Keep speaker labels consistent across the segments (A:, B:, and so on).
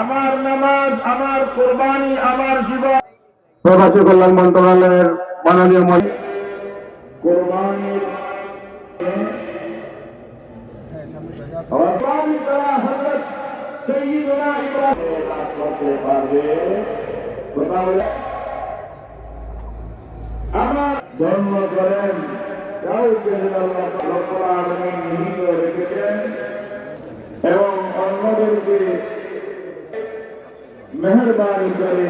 A: আমার নামাজ, আমার কোরবানি, আমার জীবন।
B: প্রবাসী কল্যাণ মন্ত্রণালয়ের মাননীয়
A: কোরবানির আমার ধর্ম করেন কাউকে নিহিত রেখেছেন এবং অন্যদেরকে মেহরবানি করে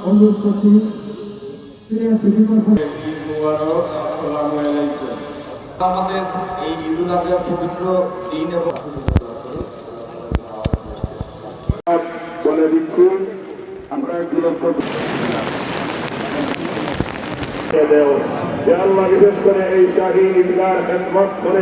A: অনুরোধ করছি।
C: আমাদের এই ঈদুল আজহার পবিত্র দিন এবং
A: বলে দিচ্ছি আমরা বিশেষ করে এই শাহী ঈদগার খেদমত করে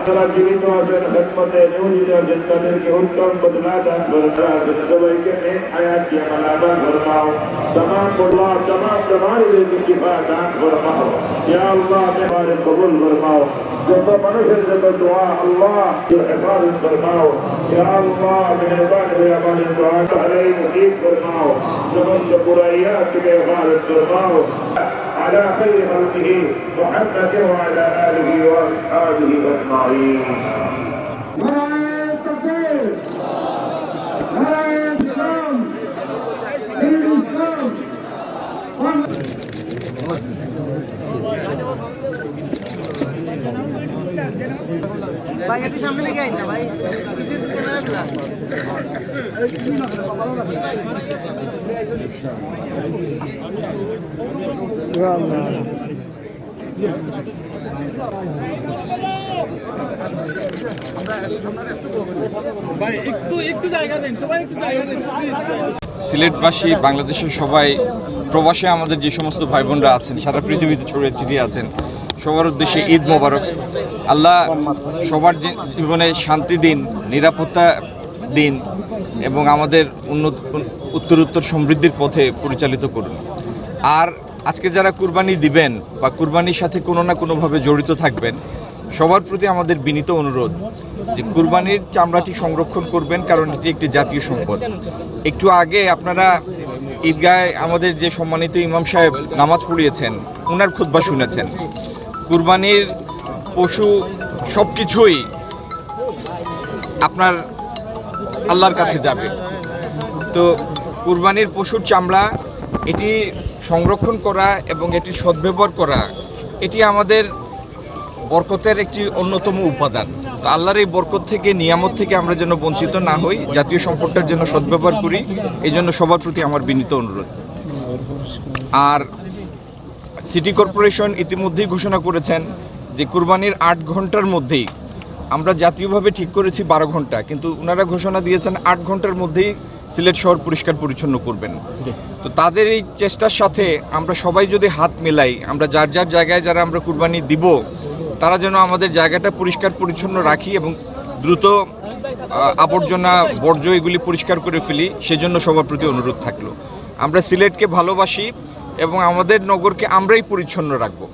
A: যারা জীবিত আছেন খেদমতে নিয়োজিত আছেন তাদেরকে উত্তম বদলা দান করতে আছেন সবাইকে নেক হায়াত দিয়ে মালামাল ফরমাও। तमाम अल्लाह तमाम बीमारी की शिफा दान फरमाओ या अल्लाह मेहरबानी कबूल फरमाओ। जब मनुष्य जब दुआ अल्लाह की हिफाजत फरमाओ या अल्लाह मेहरबानी दुआ हरे नसीब फरमाओ। समस्त बुराइयात की हिफाजत फरमाओ على خير خلقه محمد وعلى آله وأصحابه أجمعين. نعرة التكبير، نعرة الإسلام، دين الإسلام.
D: ভাই একটু সামনে লেগে আইন না ভাই,
C: সিলেটবাসী, বাংলাদেশের সবাই, প্রবাসে আমাদের যে সমস্ত ভাই বোনরা আছেন, সারা পৃথিবীতে ছড়িয়ে ছিটিয়ে আছেন, সবার উদ্দেশ্যে ঈদ মোবারক। আল্লাহ সবার জীবনে শান্তি দিন, নিরাপত্তা দিন এবং আমাদের উত্তরোত্তর সমৃদ্ধির পথে পরিচালিত করুন। আর আজকে যারা কুরবানি দিবেন বা কুরবানির সাথে কোনো না কোনোভাবে জড়িত থাকবেন, সবার প্রতি আমাদের বিনীত অনুরোধ যে কুরবানির চামড়াটি সংরক্ষণ করবেন, কারণ এটি একটি জাতীয় সম্পদ। একটু আগে আপনারা ঈদগাহে আমাদের যে সম্মানিত ইমাম সাহেব নামাজ পড়িয়েছেন, ওনার খুতবা শুনেছেন। কুরবানির পশু সব কিছুই আপনার আল্লাহর কাছে যাবে। তো কুরবানির পশুর চামড়া এটি সংরক্ষণ করা এবং এটি সদ্ব্যবহার করা, এটি আমাদের বরকতের একটি অন্যতম উপাদান। তো আল্লাহর এই বরকত থেকে, নিয়ামত থেকে আমরা যেন বঞ্চিত না হই, জাতীয় সম্পদটার জন্য সদ্ব্যবহার করি, এই জন্য সবার প্রতি আমার বিনীত অনুরোধ। আর সিটি কর্পোরেশন ইতিমধ্যেই ঘোষণা করেছেন যে কুরবানির 8 ঘন্টার মধ্যেই, আমরা জাতীয়ভাবে ঠিক করেছি 12 ঘন্টা, কিন্তু ওনারা ঘোষণা দিয়েছেন 8 ঘন্টার মধ্যেই সিলেট শহর পরিষ্কার পরিচ্ছন্ন করবেন। তো তাদের এই চেষ্টার সাথে আমরা সবাই যদি হাত মেলাই, আমরা যার যার জায়গায় যারা আমরা কুরবানি দিব, তারা যেন আমাদের জায়গাটা পরিষ্কার পরিচ্ছন্ন রাখি এবং দ্রুত আবর্জনা বর্জ্য এগুলি পরিষ্কার করে ফেলি, সেজন্য সবার প্রতি অনুরোধ থাকলো। আমরা সিলেটকে ভালোবাসি এবং আমাদের নগরকে আমরাই পরিচ্ছন্ন রাখবো।